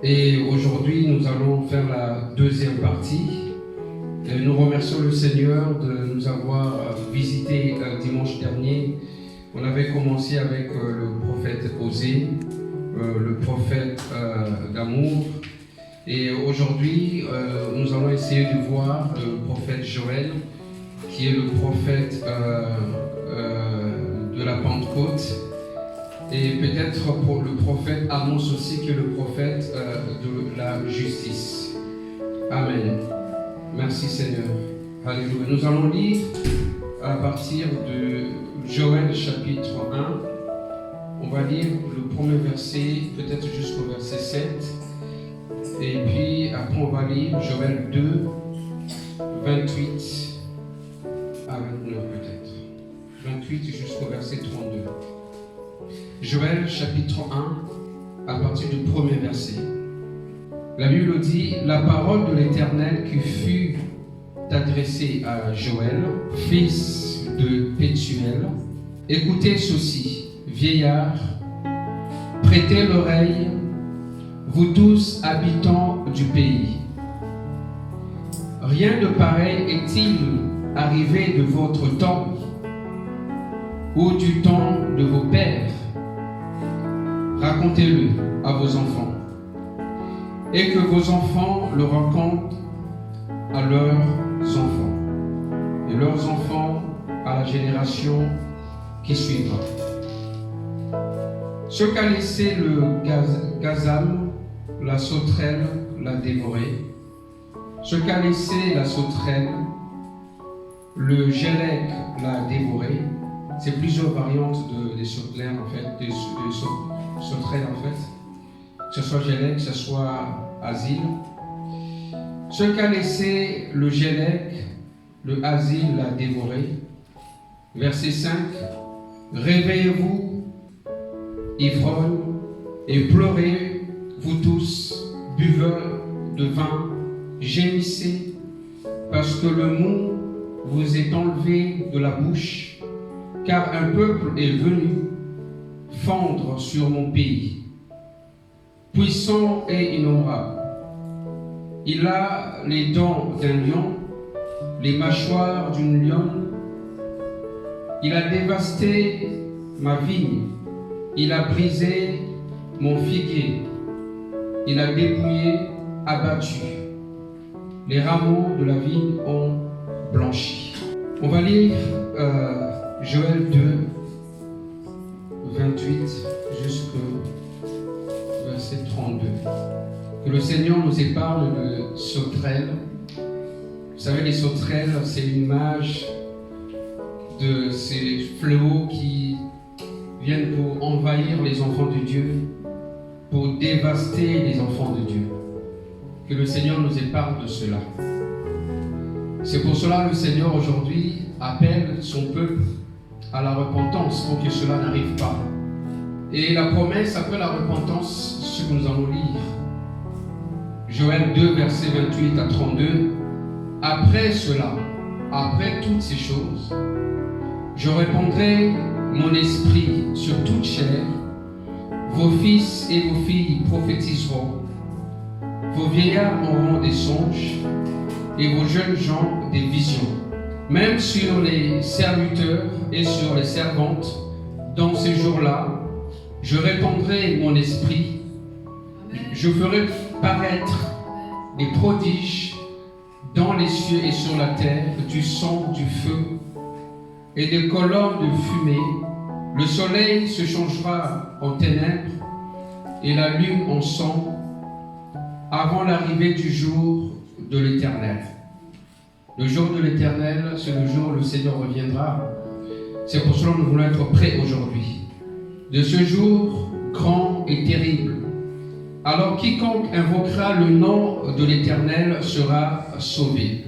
Et aujourd'hui, nous allons faire la deuxième partie. Et nous remercions le Seigneur de nous avoir visité dimanche dernier. On avait commencé avec le prophète Osée, le prophète d'amour. Et aujourd'hui, nous allons essayer de voir le prophète Joël, qui est le prophète de la Pentecôte. Et peut-être pour le prophète Amos aussi, qui est le prophète de la justice. Amen. Merci Seigneur. Alléluia. Nous allons lire à partir de Joël chapitre 1. On va lire le premier verset, peut-être jusqu'au verset 7. Et puis après on va lire Joël 2, 28 à 29 peut-être. 28 jusqu'au verset 32. Joël chapitre 1, à partir du premier verset. La Bible dit: la parole de l'Éternel qui fut adressée à Joël, fils de Pétuel. Écoutez ceci, vieillards, prêtez l'oreille, vous tous habitants du pays. Rien de pareil est-il arrivé de votre temps ou du temps de vos pères? Racontez-le à vos enfants, et que vos enfants le racontent à leurs enfants, et leurs enfants à la génération qui suivra. Ce qu'a laissé le gazam, la sauterelle l'a dévoré. Ce qu'a laissé la sauterelle, le gélec l'a dévoré. C'est plusieurs variantes des sauterelles en fait, des sauterelles en fait. Que ce soit gélec, que ce soit asile. Ce qu'a laissé le gélec, le asile l'a dévoré. Verset 5. Réveillez-vous, ivrognes, et pleurez, vous tous, buveurs de vin, gémissez, parce que le mot vous est enlevé de la bouche, car un peuple est venu fondre sur mon pays, puissant et innombrable. Il a les dents d'un lion, les mâchoires d'une lionne. Il a dévasté ma vigne, il a brisé mon figuier, il a dépouillé, abattu. Les rameaux de la vigne ont blanchi. On va lire Joël 2, 28 jusqu'au verset 32. Que le Seigneur nous épargne de sauterelles. Vous savez, les sauterelles, c'est une image de ces fléaux qui viennent pour envahir les enfants de Dieu, pour dévaster les enfants de Dieu. Que le Seigneur nous épargne de cela. C'est pour cela que le Seigneur aujourd'hui appelle son peuple à la repentance pour que cela n'arrive pas. Et la promesse après la repentance, ce que nous allons lire. Joël 2, verset 28 à 32. Après cela, après toutes ces choses, je répandrai mon esprit sur toute chair. Vos fils et vos filles prophétiseront. Vos vieillards auront des songes et vos jeunes gens des visions. Même sur les serviteurs et sur les servantes, dans ces jours-là, je répandrai mon esprit. Je ferai paraître des prodiges dans les cieux et sur la terre, du sang, du feu et des colonnes de fumée. Le soleil se changera en ténèbres et la lune en sang avant l'arrivée du jour de l'Éternel. Le jour de l'Éternel, c'est le jour où le Seigneur reviendra. C'est pour cela que nous voulons être prêts aujourd'hui. De ce jour grand et terrible, alors quiconque invoquera le nom de l'Éternel sera sauvé.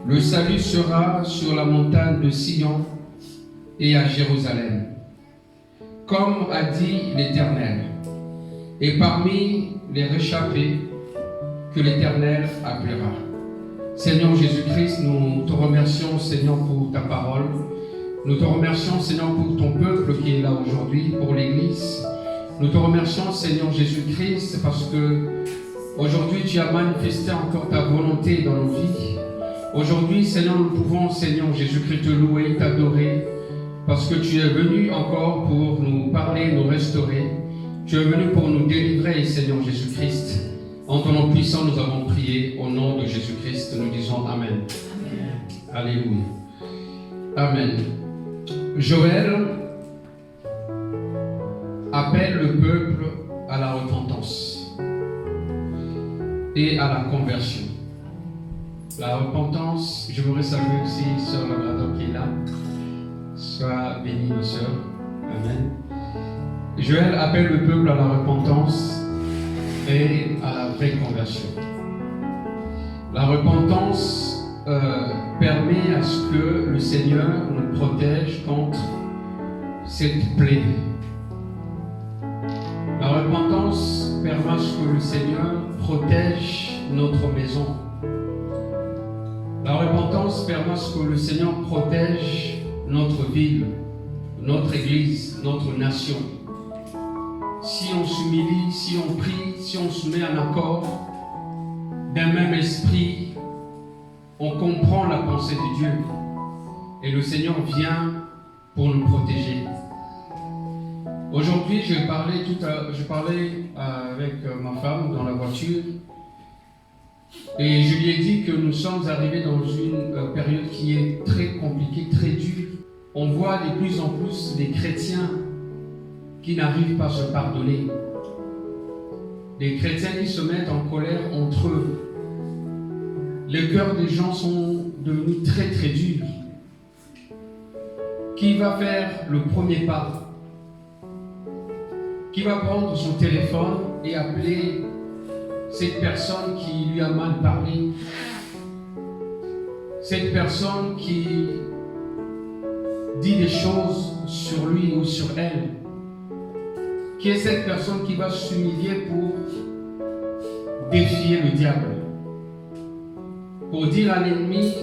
Le salut sera sur la montagne de Sion et à Jérusalem, comme a dit l'Éternel, et parmi les réchappés que l'Éternel appellera. Seigneur Jésus-Christ, nous te remercions, Seigneur, pour ta parole. Nous te remercions, Seigneur, pour ton peuple qui est là aujourd'hui, pour l'Église. Nous te remercions, Seigneur Jésus-Christ, parce que aujourd'hui tu as manifesté encore ta volonté dans nos vies. Aujourd'hui, Seigneur, nous pouvons, Seigneur Jésus-Christ, te louer, t'adorer, parce que tu es venu encore pour nous parler, nous restaurer. Tu es venu pour nous délivrer, Seigneur Jésus-Christ. En ton nom puissant, nous avons prié au nom de Jésus-Christ. Nous disons Amen. Amen. Alléluia. Amen. Joël appelle le peuple à la repentance et à la conversion. La repentance, je voudrais saluer aussi Sœur Labrador qui est là. Sois bénie, ma sœur. Amen. Joël appelle le peuple à la repentance et à la vraie conversion. La repentance permet à ce que le Seigneur nous protège contre cette plaie. La repentance permet à ce que le Seigneur protège notre maison. La repentance permet à ce que le Seigneur protège notre ville, notre église, notre nation. Si on s'humilie, si on prie, si on se met en accord d'un même esprit, on comprend la pensée de Dieu et le Seigneur vient pour nous protéger. Aujourd'hui, je parlais avec ma femme dans la voiture et je lui ai dit que nous sommes arrivés dans une période qui est très compliquée, très dure. On voit de plus en plus des chrétiens qui n'arrivent pas à se pardonner. Des chrétiens qui se mettent en colère entre eux. Les cœurs des gens sont devenus très très durs. Qui va faire le premier pas? Qui va prendre son téléphone et appeler cette personne qui lui a mal parlé? Cette personne qui dit des choses sur lui ou sur elle? Qui est cette personne qui va s'humilier pour défier le diable? Pour dire à l'ennemi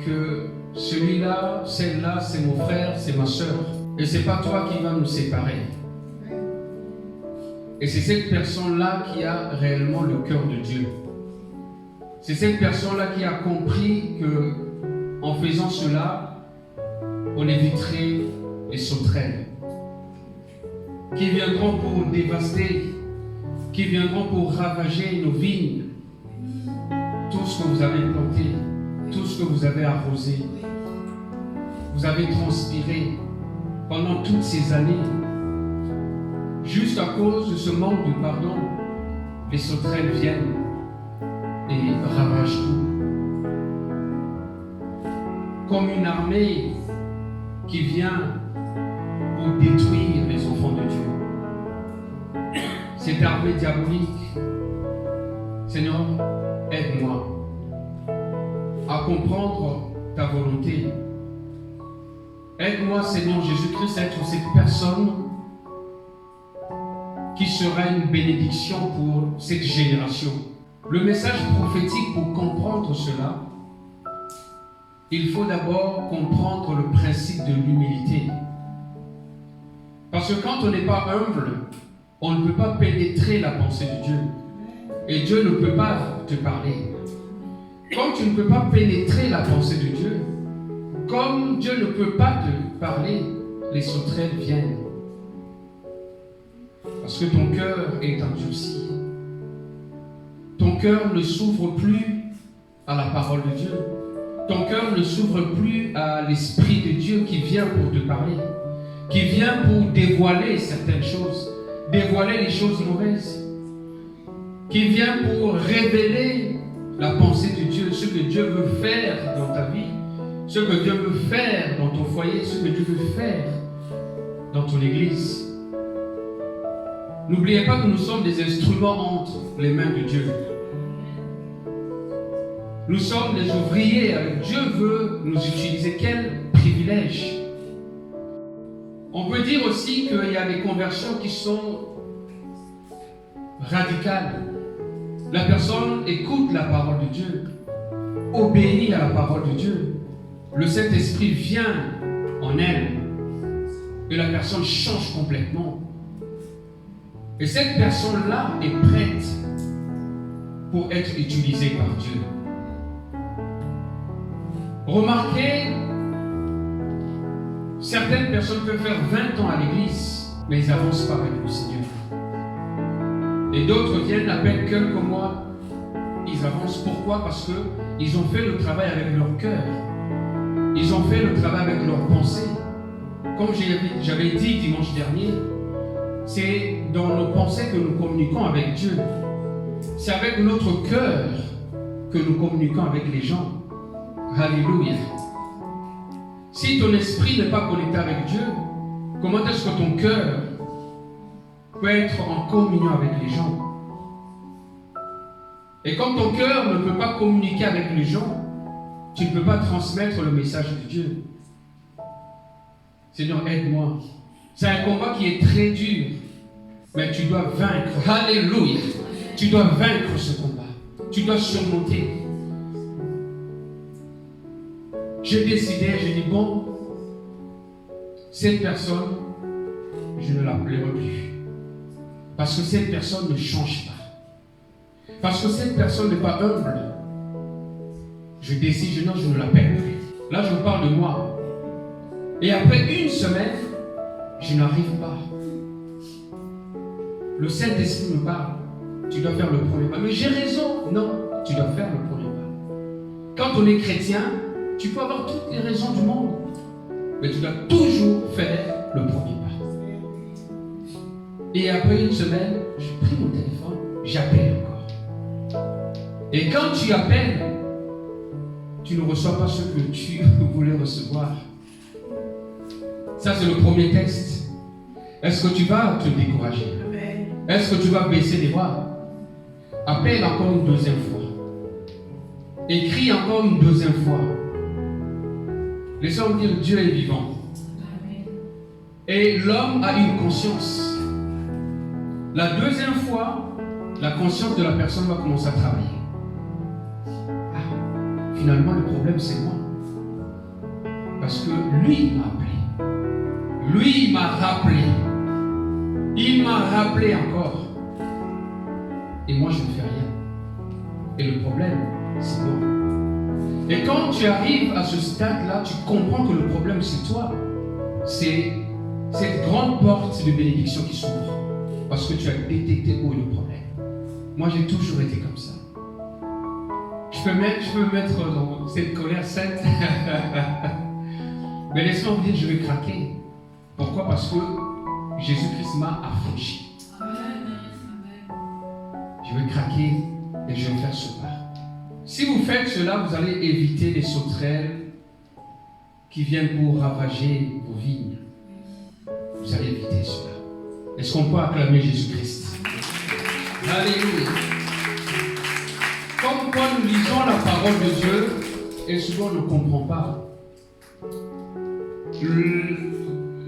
que celui-là, celle-là, c'est mon frère, c'est ma soeur. Et c'est pas toi qui vas nous séparer. Et c'est cette personne-là qui a réellement le cœur de Dieu. C'est cette personne-là qui a compris que en faisant cela, on éviterait les sauterelles qui viendront pour dévaster, qui viendront pour ravager nos vignes. Tout ce que vous avez planté, tout ce que vous avez arrosé, vous avez transpiré pendant toutes ces années. Juste à cause de ce manque de pardon, les sauterelles viennent et ravagent tout. Comme une armée qui vient pour détruire les enfants de Dieu. Cette armée diabolique, Seigneur, aide-moi à comprendre ta volonté. Aide-moi, Seigneur Jésus-Christ, à être cette personne qui sera une bénédiction pour cette génération. Le message prophétique, pour comprendre cela, il faut d'abord comprendre le principe de l'humilité. Parce que quand on n'est pas humble, on ne peut pas pénétrer la pensée de Dieu. Et Dieu ne peut pas te parler. Comme tu ne peux pas pénétrer la pensée de Dieu, comme Dieu ne peut pas te parler, les sauterelles viennent. Parce que ton cœur est endurci. Ton cœur ne s'ouvre plus à la parole de Dieu. Ton cœur ne s'ouvre plus à l'Esprit de Dieu qui vient pour te parler, qui vient pour dévoiler certaines choses, dévoiler les choses mauvaises, qui vient pour révéler la pensée de Dieu, ce que Dieu veut faire dans ta vie, ce que Dieu veut faire dans ton foyer, ce que Dieu veut faire dans ton église. N'oubliez pas que nous sommes des instruments entre les mains de Dieu. Nous sommes des ouvriers avec Dieu veut nous utiliser. Quel privilège! On peut dire aussi qu'il y a des conversions qui sont radicales. La personne écoute la parole de Dieu, obéit à la parole de Dieu. Le Saint-Esprit vient en elle et la personne change complètement. Et cette personne-là est prête pour être utilisée par Dieu. Remarquez, certaines personnes peuvent faire 20 ans à l'église, mais ils n'avancent pas avec le Seigneur. Et d'autres viennent à peine quelques mois, ils avancent. Pourquoi? Parce qu'ils ont fait le travail avec leur cœur. Ils ont fait le travail avec leurs pensées. Comme j'avais dit dimanche dernier, c'est dans nos pensées que nous communiquons avec Dieu. C'est avec notre cœur que nous communiquons avec les gens. Alléluia. Si ton esprit n'est pas connecté avec Dieu, comment est-ce que ton cœur peut être en communion avec les gens? Et quand ton cœur ne peut pas communiquer avec les gens, tu ne peux pas transmettre le message de Dieu. Seigneur, aide-moi. C'est un combat qui est très dur, mais tu dois vaincre. Alléluia. Tu dois vaincre ce combat. Tu dois surmonter. J'ai décidé, j'ai dit, bon, cette personne, je ne l'appellerai plus. Parce que cette personne ne change pas. Parce que cette personne n'est pas humble. Je décide, non, je ne l'appelle plus. Là, je parle de moi. Et après une semaine, je n'arrive pas. Le Saint-Esprit me parle. Tu dois faire le premier pas. Mais j'ai raison. Non, tu dois faire le premier pas. Quand on est chrétien, tu peux avoir toutes les raisons du monde. Mais tu dois toujours faire le premier pas. Et après une semaine, je pris mon téléphone, j'appelle encore. Et quand tu appelles, tu ne reçois pas ce que tu voulais recevoir. Ça, c'est le premier test. Est-ce que tu vas te décourager? Est-ce que tu vas baisser les bras? Appelle encore une deuxième fois. Écris encore une deuxième fois. Laissons dire Dieu est vivant. Et l'homme a une conscience. La deuxième fois, la conscience de la personne va commencer à travailler. Ah, finalement, le problème, c'est moi. Parce que lui m'a appelé. Lui m'a rappelé. Il m'a rappelé encore. Et moi, je ne fais rien. Et le problème, c'est moi. Et quand tu arrives à ce stade-là, tu comprends que le problème, c'est toi. C'est cette grande porte de bénédiction qui s'ouvre. Parce que tu as détecté où est le problème. Moi, j'ai toujours été comme ça. Je peux me mettre dans cette colère sainte. Mais laisse-moi vous dire, je vais craquer. Pourquoi? Parce que Jésus-Christ m'a affranchi. Je vais craquer et je vais faire ce pas. Si vous faites cela, vous allez éviter les sauterelles qui viennent pour ravager vos vignes. Vous allez éviter cela. Est-ce qu'on peut acclamer Jésus-Christ? Alléluia. Comme quoi nous lisons la parole de Dieu et souvent on ne comprend pas.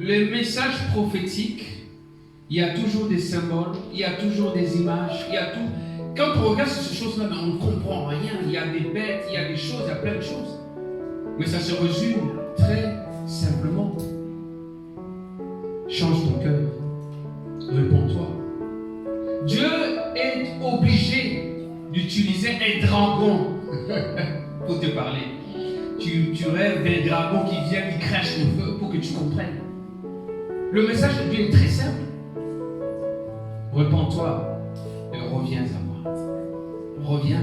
Les messages prophétiques, il y a toujours des symboles, il y a toujours des images, il y a tout. Quand on regarde ces choses-là, on ne comprend rien. Il y a des bêtes, il y a des choses, il y a plein de choses. Mais ça se résume très simplement. Change ton cœur. Réponds-toi. Dieu est obligé d'utiliser un dragon pour te parler. Tu rêves d'un dragon qui vient, qui crache le feu pour que tu comprennes. Le message de Dieu est très simple. Repends-toi et reviens à moi. Reviens.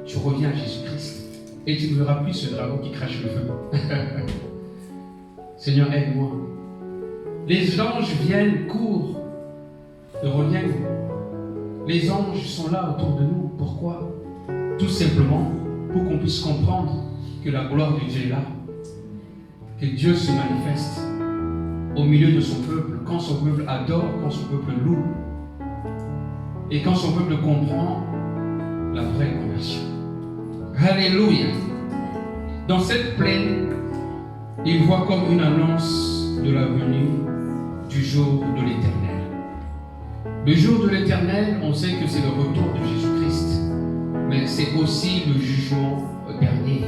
Tu reviens à Jésus-Christ. Et tu ne verras plus ce dragon qui crache le feu. Seigneur, aide-moi. Les anges viennent, courent et reviennent. Les anges sont là autour de nous. Pourquoi? Tout simplement pour qu'on puisse comprendre que la gloire de Dieu est là. Que Dieu se manifeste au milieu de son peuple, quand son peuple adore, quand son peuple loue, et quand son peuple comprend la vraie conversion. Alléluia. Dans cette plaine, il voit comme une annonce de la venue du jour de l'Éternel. Le jour de l'Éternel, on sait que c'est le retour de Jésus-Christ, mais c'est aussi le jugement dernier.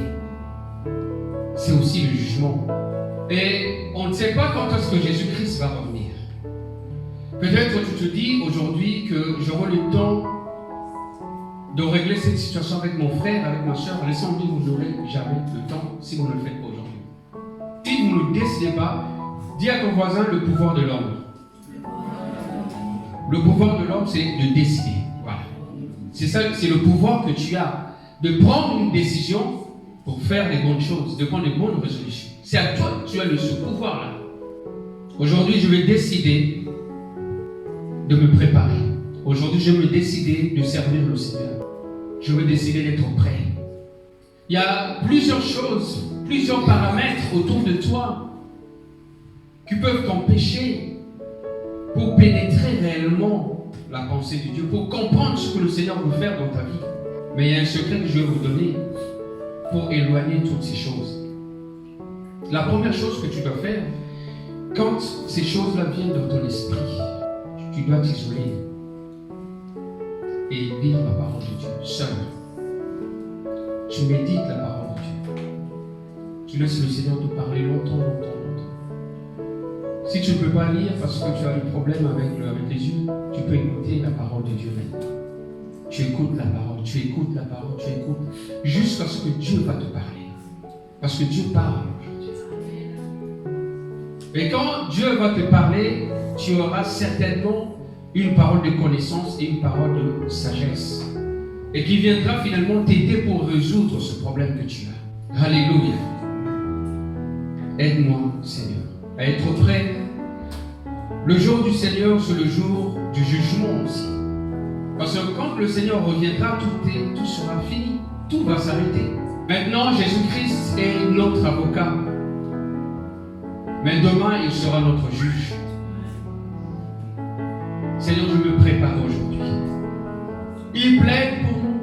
C'est aussi le jugement. Et on ne sait pas quand est-ce que Jésus-Christ va revenir. Peut-être tu te dis aujourd'hui que j'aurai le temps de régler cette situation avec mon frère, avec ma soeur. Laissons dire, vous n'aurez jamais le temps si vous ne le faites pas aujourd'hui. Si vous ne décidez pas, dis à ton voisin le pouvoir de l'homme. Le pouvoir de l'homme, c'est de décider. Voilà. C'est ça, c'est le pouvoir que tu as de prendre une décision pour faire les bonnes choses, de prendre les bonnes résolutions. C'est à toi que tu as ce pouvoir-là. Aujourd'hui, je vais décider de me préparer. Aujourd'hui, je vais décider de servir le Seigneur. Je vais décider d'être prêt. Il y a plusieurs choses, plusieurs paramètres autour de toi qui peuvent t'empêcher pour pénétrer réellement la pensée de Dieu, pour comprendre ce que le Seigneur veut faire dans ta vie. Mais il y a un secret que je vais vous donner pour éloigner toutes ces choses. La première chose que tu dois faire, quand ces choses-là viennent dans ton esprit, tu dois t'isoler et lire la parole de Dieu seul. Tu médites la parole de Dieu. Tu laisses le Seigneur te parler longtemps. Si tu ne peux pas lire parce que tu as des problèmes avec les yeux, tu peux écouter la parole de Dieu maintenant. Tu écoutes la parole, tu écoutes la parole, tu écoutes jusqu'à ce que Dieu va te parler. Parce que Dieu parle aujourd'hui. Et quand Dieu va te parler, tu auras certainement une parole de connaissance et une parole de sagesse. Et qui viendra finalement t'aider pour résoudre ce problème que tu as. Alléluia. Aide-moi, Seigneur, à être prêt. Le jour du Seigneur, c'est le jour du jugement aussi. Parce que quand le Seigneur reviendra, tout sera fini. Tout va s'arrêter. Maintenant, Jésus-Christ est notre avocat. Mais demain, il sera notre juge. Seigneur, je me prépare aujourd'hui. Il plaide pour nous.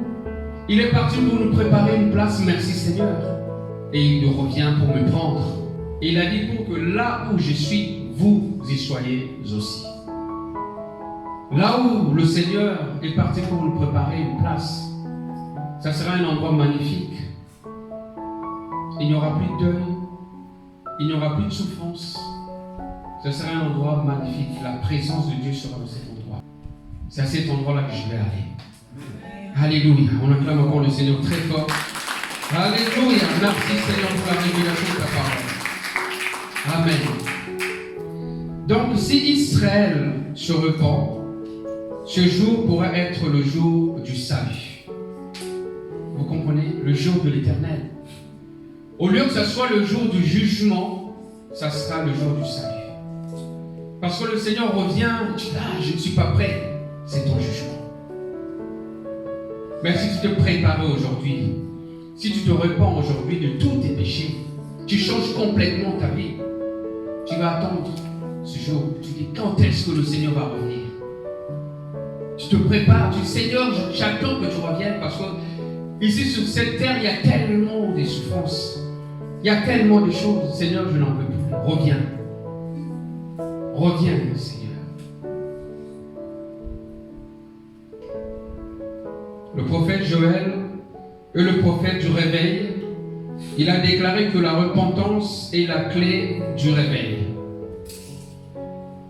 Il est parti pour nous préparer une place. Merci Seigneur. Et il revient pour me prendre. Et il a dit pour que là où je suis, vous y soyez aussi. Là où le Seigneur est parti pour nous préparer une place, ça sera un endroit magnifique. Il n'y aura plus de deuil. Il n'y aura plus de souffrance. Ce sera un endroit magnifique. La présence de Dieu sera dans cet endroit. C'est à cet endroit-là que je vais aller. Alléluia. On acclame encore le Seigneur très fort. Alléluia. Merci Seigneur pour la révélation de ta parole. Amen. Donc si Israël se repent, ce jour pourra être le jour du salut. Vous comprenez? Le jour de l'éternel. Au lieu que ce soit le jour du jugement, ça sera le jour du salut. Parce que le Seigneur revient, tu dis, je ne suis pas prêt, c'est ton jugement. Mais si tu te prépares aujourd'hui, si tu te repens aujourd'hui de tous tes péchés, tu changes complètement ta vie. Tu vas attendre ce jour, tu dis, quand est-ce que le Seigneur va revenir? Tu te prépares, tu dis, Seigneur, j'attends que tu reviennes parce que ici sur cette terre, il y a tellement de souffrances. Il y a tellement de choses. Seigneur, je n'en peux plus. Reviens. Reviens, Seigneur. Le prophète Joël est le prophète du réveil. Il a déclaré que la repentance est la clé du réveil.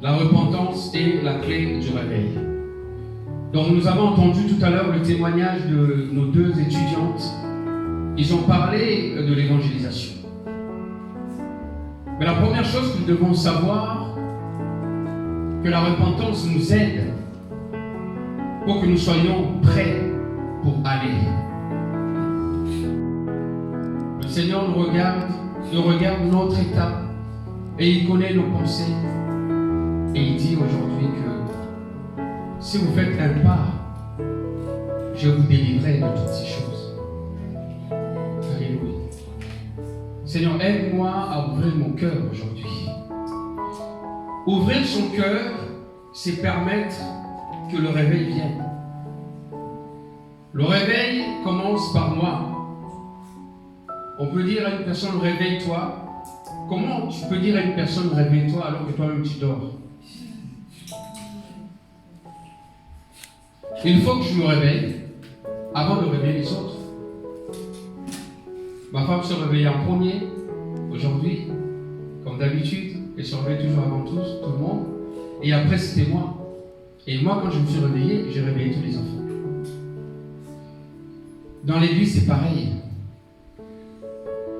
La repentance est la clé du réveil. Donc nous avons entendu tout à l'heure le témoignage de nos deux étudiantes. Ils ont parlé de l'évangélisation. Mais la première chose que nous devons savoir, que la repentance nous aide pour que nous soyons prêts pour aller. Le Seigneur nous regarde notre état et il connaît nos pensées. Et il dit aujourd'hui que si vous faites un pas, je vous délivrerai de toutes ces choses. Alléluia. Seigneur, aide-moi à ouvrir mon cœur aujourd'hui. Ouvrir son cœur, c'est permettre que le réveil vienne. Le réveil commence par moi. On peut dire à une personne, réveille-toi. Comment tu peux dire à une personne, réveille-toi alors que toi-même tu dors? Il faut que je me réveille avant de réveiller les autres. Ma femme se réveille en premier aujourd'hui, comme d'habitude, elle se réveille toujours avant tout le monde. Et après, c'était moi. Et moi, quand je me suis réveillé, j'ai réveillé tous les enfants. Dans l'église, c'est pareil.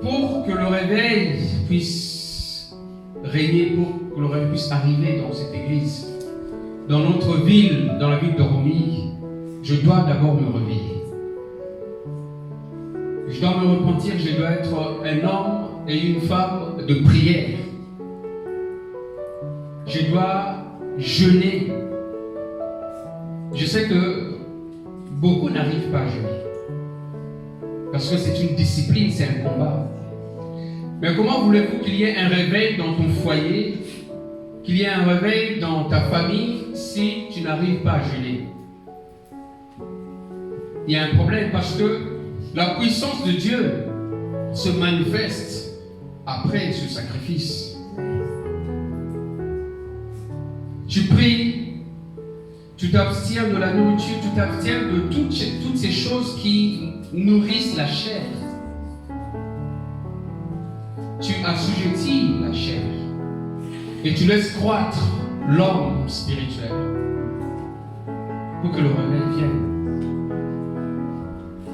Pour que le réveil puisse régner, pour que le réveil puisse arriver dans cette église, dans notre ville, dans la ville de Romilly, je dois d'abord me réveiller. Je dois me repentir, je dois être un homme et une femme de prière. Je dois jeûner. Je sais que beaucoup n'arrivent pas à jeûner. Parce que c'est une discipline, c'est un combat. Mais comment voulez-vous qu'il y ait un réveil dans ton foyer, qu'il y ait un réveil dans ta famille, si tu n'arrives pas à jeûner? Il y a un problème parce que la puissance de Dieu se manifeste après ce sacrifice. Tu pries, tu t'abstiens de la nourriture, tu t'abstiens de toutes ces choses qui nourrissent la chair. Tu assujettis la chair et tu laisses croître l'homme spirituel pour que le réveil vienne.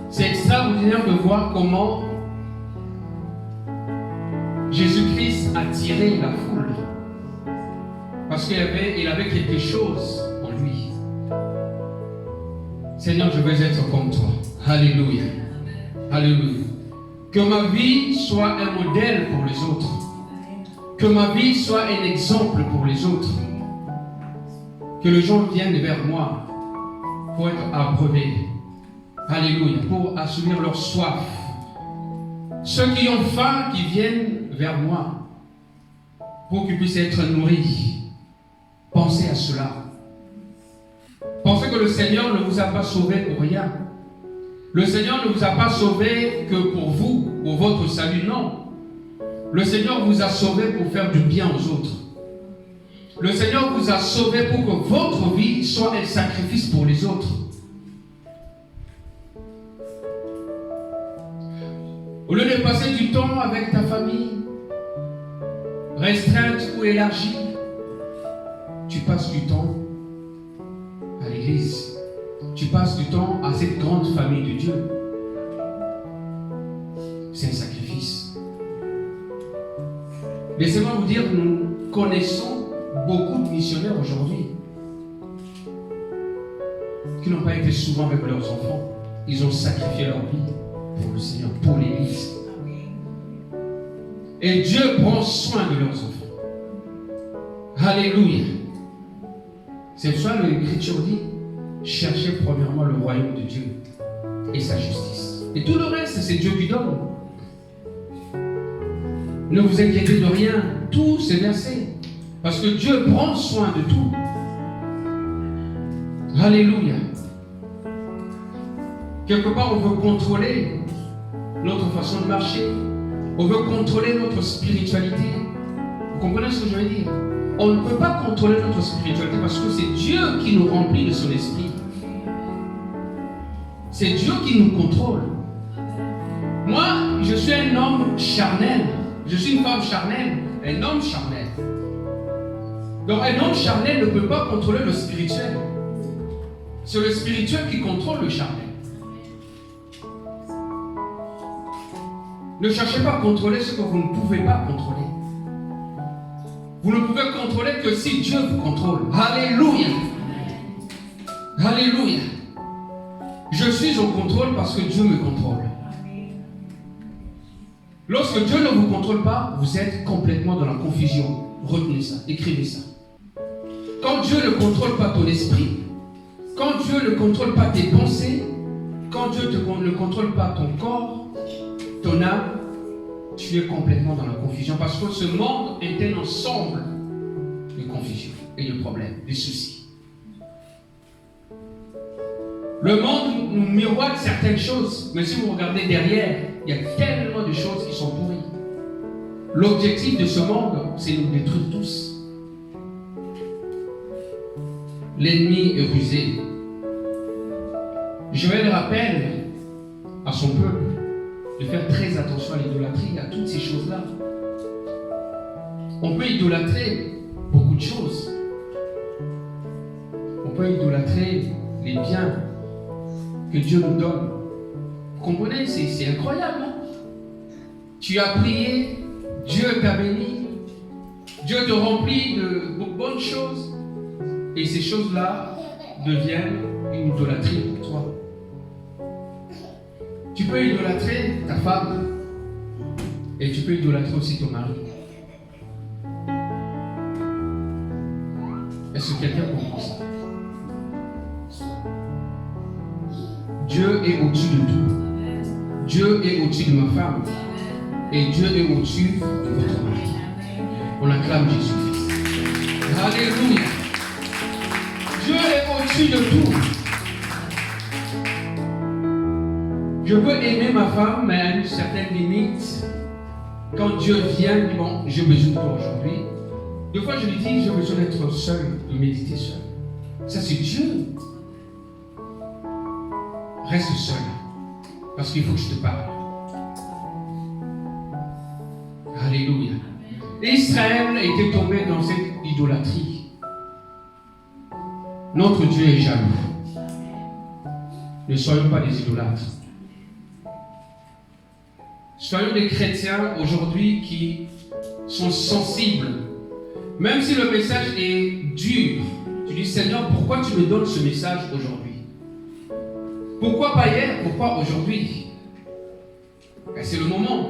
C'est extraordinaire de voir comment Jésus-Christ a tiré la foule parce qu'il avait quelque chose en lui. Seigneur, je veux être comme toi. Alléluia. Alléluia. Que ma vie soit un modèle pour les autres. Que ma vie soit un exemple pour les autres. Que les gens viennent vers moi pour être abreuvés. Alléluia. Pour assouvir leur soif. Ceux qui ont faim, qui viennent vers moi pour qu'ils puissent être nourris. Pensez à cela. Pensez que le Seigneur ne vous a pas sauvé pour rien. Le Seigneur ne vous a pas sauvé que pour vous, pour votre salut, non. Le Seigneur vous a sauvé pour faire du bien aux autres. Le Seigneur vous a sauvé pour que votre vie soit un sacrifice pour les autres. Au lieu de passer du temps avec ta famille, restreinte ou élargie, tu passes du temps à l'église. Tu passes du temps à cette grande famille de Dieu. C'est un sacrifice. Laissez-moi vous dire, nous connaissons beaucoup de missionnaires aujourd'hui qui n'ont pas été souvent avec leurs enfants. Ils ont sacrifié leur vie pour le Seigneur, pour l'Église. Et Dieu prend soin de leurs enfants. Alléluia. C'est pour ça que l'Écriture dit, cherchez premièrement le royaume de Dieu et sa justice. Et tout le reste, c'est Dieu qui donne. Ne vous inquiétez de rien, tout c'est versé. Parce que Dieu prend soin de tout. Alléluia. Quelque part, on veut contrôler notre façon de marcher. On veut contrôler notre spiritualité. Vous comprenez ce que je veux dire? On ne peut pas contrôler notre spiritualité parce que c'est Dieu qui nous remplit de son esprit. C'est Dieu qui nous contrôle. Moi, je suis un homme charnel. Je suis une femme charnelle. Un homme charnel. Donc un homme charnel ne peut pas contrôler le spirituel. C'est le spirituel qui contrôle le charnel. Ne cherchez pas à contrôler ce que vous ne pouvez pas contrôler. Vous ne pouvez contrôler que si Dieu vous contrôle. Alléluia. Alléluia. Je suis au contrôle parce que Dieu me contrôle. Lorsque Dieu ne vous contrôle pas, vous êtes complètement dans la confusion. Retenez ça, écrivez ça. Quand Dieu ne contrôle pas ton esprit, quand Dieu ne contrôle pas tes pensées, quand Dieu ne contrôle pas ton corps, ton âme, tu es complètement dans la confusion. Parce que ce monde est un ensemble de confusion et de problèmes, de soucis. Le monde nous miroite certaines choses, mais si vous regardez derrière, il y a tellement de choses qui sont pourries. L'objectif de ce monde, c'est de nous détruire tous. L'ennemi est rusé. Joël rappelle à son peuple de faire très attention à l'idolâtrie, à toutes ces choses-là. On peut idolâtrer beaucoup de choses. On peut idolâtrer les biens que Dieu nous donne. Vous comprenez? C'est incroyable. Hein? Tu as prié, Dieu t'a béni, Dieu te remplit de bonnes choses, et ces choses-là deviennent une idolâtrie pour toi. Tu peux idolâtrer ta femme, et tu peux idolâtrer aussi ton mari. Est-ce que quelqu'un comprend ça? Dieu est au-dessus de tout. Dieu est au-dessus de ma femme. Et Dieu est au-dessus de votre mari. On acclame Jésus-Christ. Alléluia. Dieu est au-dessus de tout. Je peux aimer ma femme, mais à une certaine limite. Quand Dieu vient, dit bon, j'ai besoin de toi aujourd'hui. Des fois, je lui dis, j'ai besoin d'être seul, de méditer seul. Ça, c'est Dieu. Reste seul. Parce qu'il faut que je te parle. Alléluia. Israël était tombé dans cette idolâtrie. Notre Dieu est jaloux. Ne soyons pas des idolâtres. Soyons des chrétiens aujourd'hui qui sont sensibles. Même si le message est dur, tu dis Seigneur, pourquoi tu me donnes ce message aujourd'hui? Pourquoi pas hier? Pourquoi aujourd'hui? C'est le moment.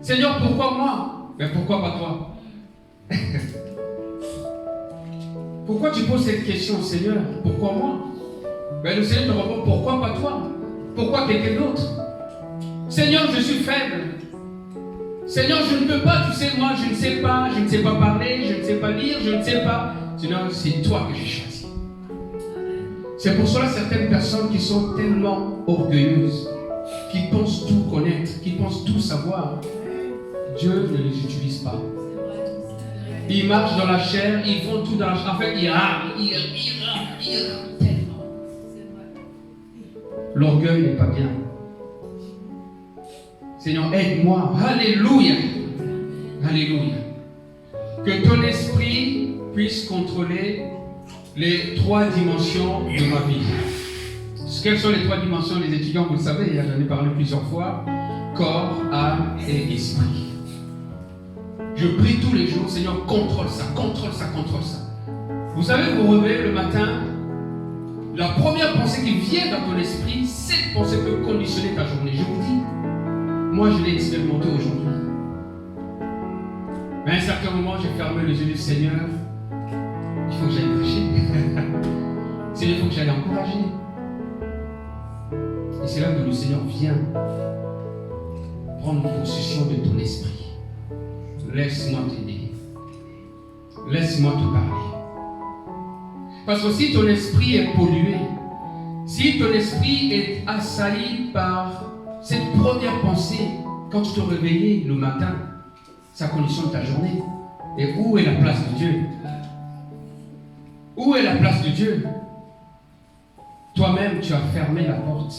Seigneur, pourquoi moi? Mais pourquoi pas toi? Pourquoi tu poses cette question, Seigneur? Pourquoi moi? Mais le Seigneur te répond, pourquoi pas toi? Pourquoi quelqu'un d'autre? Seigneur, je suis faible. Seigneur, je ne peux pas, tu sais, moi, je ne sais pas parler, je ne sais pas lire, je ne sais pas. Seigneur, c'est toi que j'ai choisi. C'est pour cela certaines personnes qui sont tellement orgueilleuses, qui pensent tout connaître, qui pensent tout savoir, Dieu ne les utilise pas. Ils marchent dans la chair, ils font tout dans la chair. En fait, ils rament tellement. L'orgueil n'est pas bien. Seigneur, aide-moi. Alléluia. Alléluia. Que ton esprit puisse contrôler les 3 dimensions de ma vie. Quelles sont les 3 dimensions, les étudiants? Vous le savez, j'en ai parlé plusieurs fois. Corps, âme et esprit. Je prie tous les jours, Seigneur, contrôle ça, contrôle ça, contrôle ça. Vous savez, vous vous réveillez le matin, la première pensée qui vient dans ton esprit, cette pensée peut conditionner ta journée. Je vous dis, moi je l'ai expérimenté aujourd'hui. Mais à un certain moment, j'ai fermé les yeux du Seigneur. Il faut que j'aille prêcher. Seigneur, il faut que j'aille encourager. Et c'est là que le Seigneur vient prendre possession de ton esprit. Laisse-moi t'aider. Laisse-moi te parler. Parce que si ton esprit est pollué, si ton esprit est assailli par cette première pensée, quand tu te réveilles le matin, ça conditionne ta journée. Et où est la place de Dieu? Où est la place de Dieu? Toi-même, tu as fermé la porte.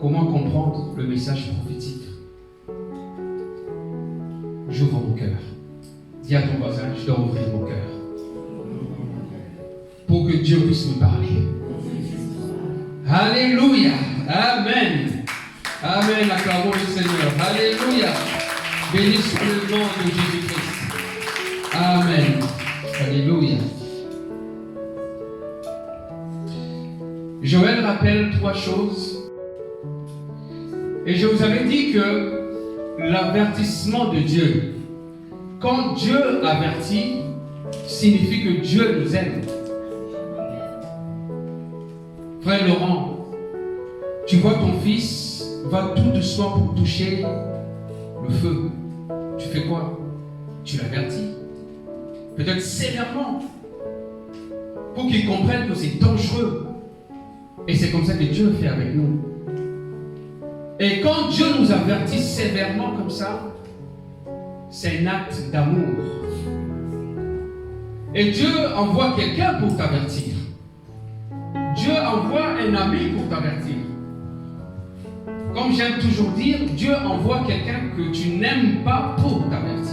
Comment comprendre le message prophétique? J'ouvre mon cœur. Dis à ton voisin, je dois ouvrir mon cœur. Pour que Dieu puisse me parler. Alléluia. Amen. Amen. Acclamons le Seigneur. Alléluia. Béni soit le nom de Jésus-Christ. Amen. Alléluia. Joël rappelle 3 choses. Et je vous avais dit que l'avertissement de Dieu, quand Dieu avertit, signifie que Dieu nous aime. Frère Laurent, tu vois ton fils va tout doucement pour toucher le feu. Tu fais quoi? Tu l'avertis. Peut-être sévèrement. Pour qu'il comprenne que c'est dangereux. Et c'est comme ça que Dieu fait avec nous. Et quand Dieu nous avertit sévèrement comme ça, c'est un acte d'amour. Et Dieu envoie quelqu'un pour t'avertir. Dieu envoie un ami pour t'avertir. Comme j'aime toujours dire, Dieu envoie quelqu'un que tu n'aimes pas pour t'avertir.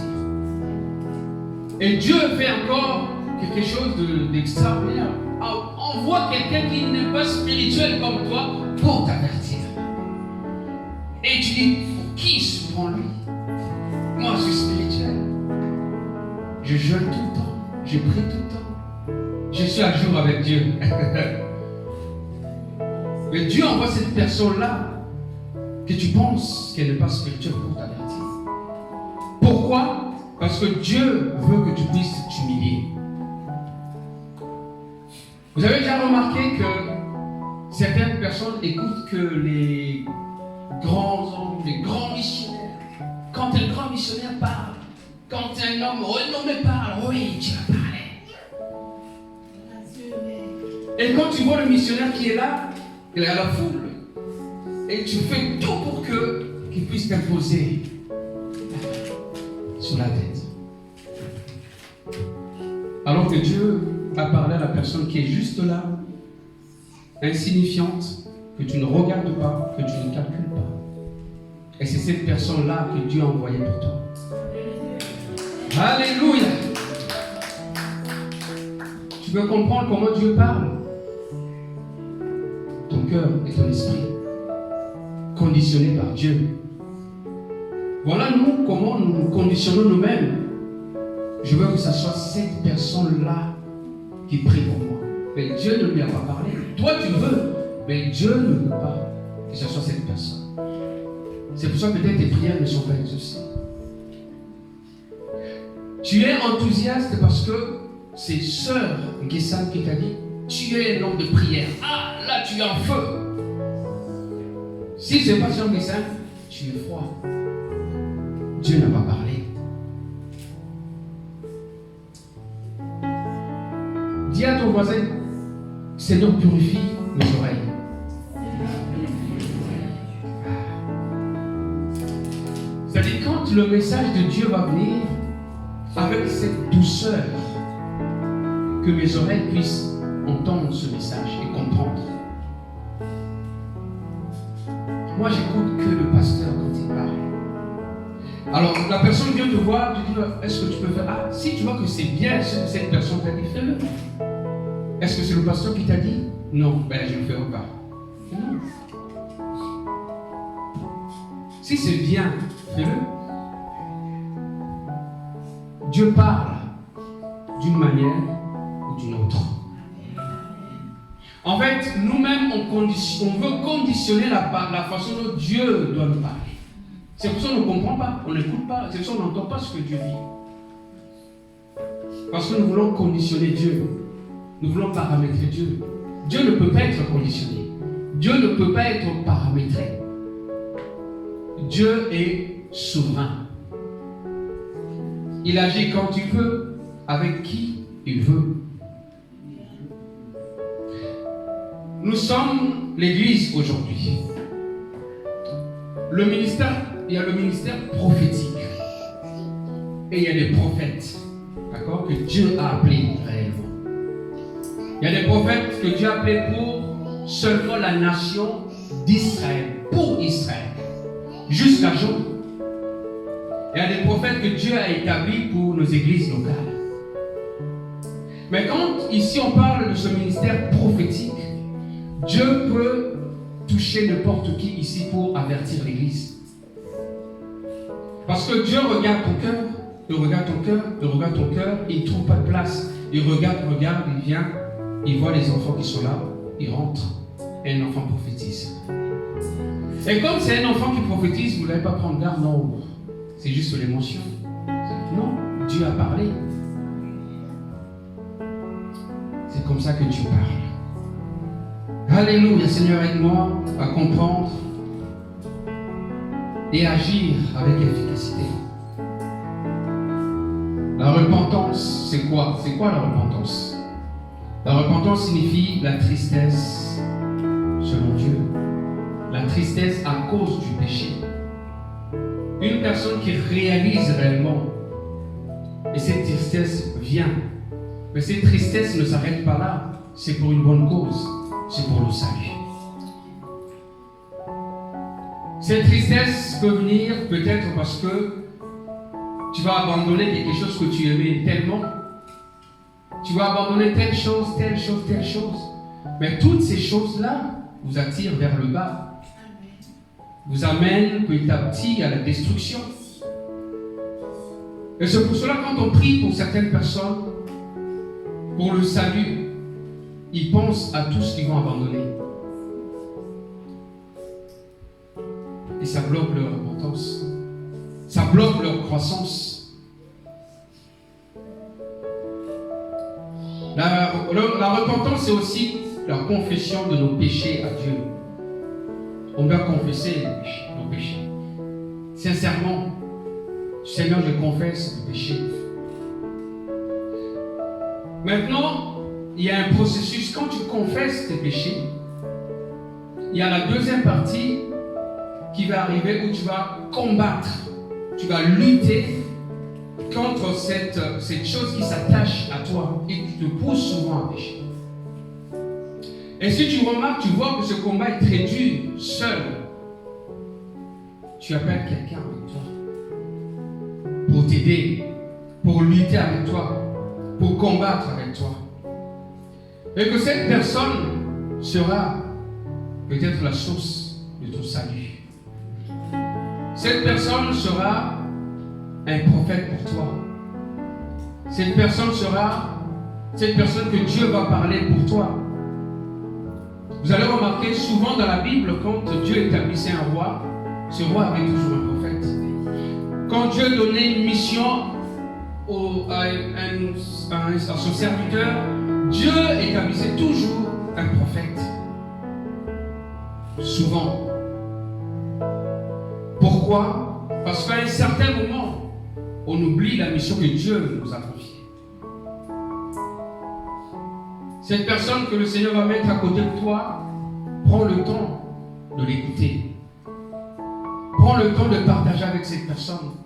Et Dieu fait encore quelque chose d'extraordinaire. Envoie quelqu'un qui n'est pas spirituel comme toi pour t'avertir. Et tu dis, qui se prend lui? Moi, je suis spirituel. Je jeûne tout le temps. Je prie tout le temps. Je suis à jour avec Dieu. Mais Dieu envoie cette personne-là que tu penses qu'elle n'est pas spirituelle pour t'avertir. Pourquoi? Parce que Dieu veut que tu puisses t'humilier. Vous avez déjà remarqué que certaines personnes écoutent que les grands hommes, les grands missionnaires. Quand un grand missionnaire parle, quand un homme renommé parle, oui, Dieu va parler. Et quand tu vois le missionnaire qui est là, il est à la foule, et tu fais tout pour qu'il puisse t'imposer sur la tête. Alors que Dieu a parlé à la personne qui est juste là, insignifiante, que tu ne regardes pas, que tu ne calcules pas. Et c'est cette personne-là que Dieu a envoyée pour toi. Alléluia! Tu veux comprendre comment Dieu parle? Ton cœur et ton esprit, conditionnés par Dieu. Voilà nous, comment nous nous conditionnons nous-mêmes. Je veux que ce soit cette personne-là qui prie pour moi. Mais Dieu ne lui a pas parlé. Toi, tu veux, mais Dieu ne veut pas que ce soit cette personne. C'est pour ça que peut-être tes prières ne sont pas exaucées. Tu es enthousiaste parce que c'est Sœur Guessane qui t'a dit, tu es un homme de prière. Ah, là, tu es en feu. Si ce n'est pas Sœur Guessane, tu es froid. Dieu n'a pas parlé. Dis à ton voisin, Seigneur, purifie mes oreilles. C'est-à-dire, quand le message de Dieu va venir, avec cette douceur, que mes oreilles puissent entendre ce message et comprendre. Moi, j'écoute que le pasteur quand il parle. Alors, la personne vient te voir, tu dis, est-ce que tu peux faire? Ah, si tu vois que c'est bien ce que cette personne t'a dit, fais-le. Est-ce que c'est le pasteur qui t'a dit? Non, ben je ne le ferai pas. Non. Si c'est bien, fais-le. Dieu parle d'une manière ou d'une autre. En fait, nous-mêmes, on veut conditionner la façon dont Dieu doit nous parler. C'est pour ça qu'on ne comprend pas, on n'écoute pas, c'est pour ça qu'on n'entend pas ce que Dieu dit. Parce que nous voulons conditionner Dieu. Nous voulons paramétrer Dieu. Dieu ne peut pas être conditionné. Dieu ne peut pas être paramétré. Dieu est souverain. Il agit quand il veut, avec qui il veut. Nous sommes l'Église aujourd'hui. Le ministère, il y a le ministère prophétique. Et il y a des prophètes, d'accord, que Dieu a appelés réellement. Il y a des prophètes que Dieu a appelés pour seulement la nation d'Israël, pour Israël, jusqu'à jour. Il y a des prophètes que Dieu a établis pour nos églises locales. Mais quand ici on parle de ce ministère prophétique, Dieu peut toucher n'importe qui ici pour avertir l'église. Parce que Dieu regarde ton cœur, il regarde ton cœur, il regarde ton cœur, et il ne trouve pas de place. Il regarde, il vient, il voit les enfants qui sont là, il rentre, et un enfant prophétise. Et comme c'est un enfant qui prophétise, vous n'allez pas prendre garde, non, c'est juste l'émotion. Non, Dieu a parlé. C'est comme ça que Dieu parle. Alléluia, Seigneur, aide-moi à comprendre et agir avec efficacité. La repentance, c'est quoi? C'est quoi la repentance? La repentance signifie la tristesse selon Dieu. La tristesse à cause du péché. Une personne qui réalise réellement, et cette tristesse vient. Mais cette tristesse ne s'arrête pas là. C'est pour une bonne cause. C'est pour le salut. Cette tristesse peut venir peut-être parce que Tu vas abandonner quelque chose que tu aimais tellement. Tu vas abandonner telle chose, telle chose, telle chose. Mais toutes ces choses-là vous attirent vers le bas. Vous amènent petit à petit à la destruction. Et c'est pour cela, quand on prie pour certaines personnes, pour le salut, ils pensent à tout ce qu'ils vont abandonner. Et ça bloque leur repentance. Ça bloque leur croissance. La repentance, c'est aussi la confession de nos péchés à Dieu. On doit confesser nos péchés. Sincèrement, Seigneur, je confesse le péché. Maintenant, il y a un processus. Quand tu confesses tes péchés, il y a la deuxième partie qui va arriver où tu vas combattre, tu vas lutter contre cette chose qui s'attache à toi et qui te pousse souvent à pécher. Et si tu remarques, tu vois que ce combat est très dur, seul, tu appelles quelqu'un avec toi pour t'aider, pour lutter avec toi, pour combattre avec toi. Et que cette personne sera peut-être la source de ton salut. Cette personne sera un prophète pour toi. Cette personne sera cette personne que Dieu va parler pour toi. Vous allez remarquer souvent dans la Bible, quand Dieu établissait un roi, ce roi avait toujours un prophète. Quand Dieu donnait une mission à son serviteur, Dieu établissait toujours un prophète. Souvent. Pourquoi? Parce qu'à un certain moment, on oublie la mission que Dieu nous a confiée. Cette personne que le Seigneur va mettre à côté de toi, prends le temps de l'écouter. Prends le temps de partager avec cette personne.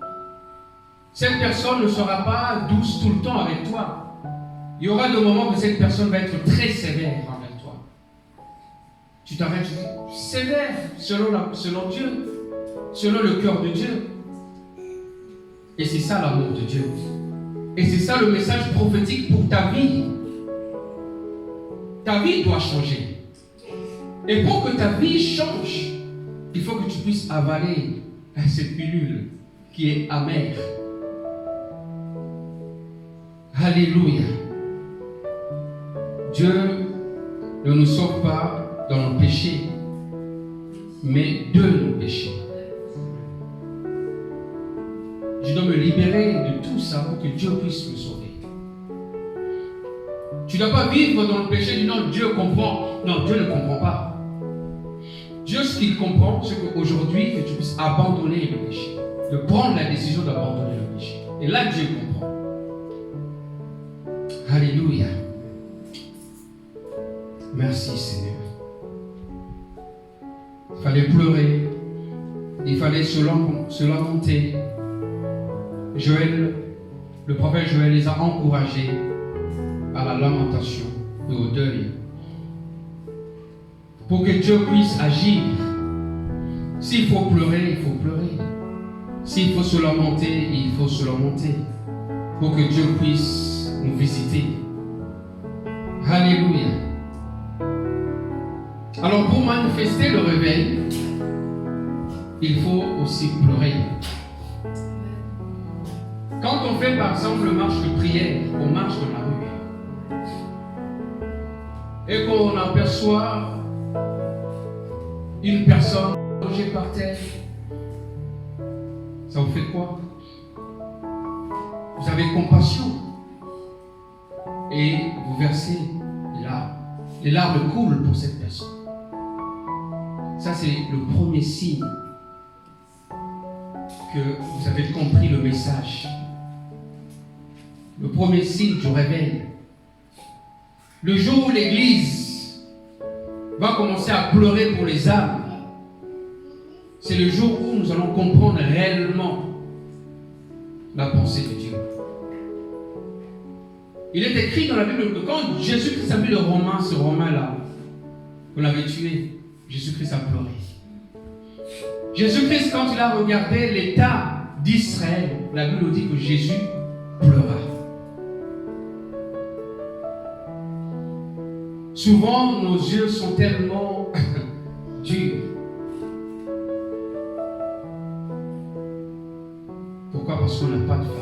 Cette personne ne sera pas douce tout le temps avec toi. Il y aura des moments où cette personne va être très sévère envers toi. Tu t'arrêtes, tu dis, sévère selon Dieu, selon le cœur de Dieu. Et c'est ça l'amour de Dieu. Et c'est ça le message prophétique pour ta vie. Ta vie doit changer. Et pour que ta vie change, il faut que tu puisses avaler cette pilule qui est amère. Alléluia. Dieu ne nous sauve pas dans nos péchés, mais de nos péchés. Je dois me libérer de tout ça pour que Dieu puisse me sauver. Tu ne dois pas vivre dans le péché du non, Dieu comprend. Non, Dieu ne comprend pas. Dieu, ce qu'il comprend, c'est qu'aujourd'hui, que tu puisses abandonner le péché. De prendre la décision d'abandonner le péché. Et là, Dieu comprend. Alléluia. Merci Seigneur. Il fallait pleurer. Il fallait se lamenter. Joël, le prophète Joël les a encouragés à la lamentation et au deuil. Pour que Dieu puisse agir. S'il faut pleurer, il faut pleurer. S'il faut se lamenter, il faut se lamenter. Pour que Dieu puisse nous visiter. Alléluia. Alors pour manifester le réveil, il faut aussi pleurer. Quand on fait par exemple marche de prière, on marche dans la rue et qu'on aperçoit une personne allongée par terre, ça vous fait quoi? Vous avez compassion et vous versez les larmes. Les larmes coulent pour cette personne. Ça, c'est le premier signe que vous avez compris le message. Le premier signe du réveil. Le jour où l'Église va commencer à pleurer pour les âmes, c'est le jour où nous allons comprendre réellement la pensée de Dieu. Il est écrit dans la Bible que quand Jésus-Christ a vu ce Romain-là, qu'on l'avait tué, Jésus-Christ a pleuré. Jésus-Christ, quand il a regardé l'état d'Israël, la Bible nous dit que Jésus pleura. Souvent, nos yeux sont tellement durs. Pourquoi? Parce qu'on n'a pas de fardeau.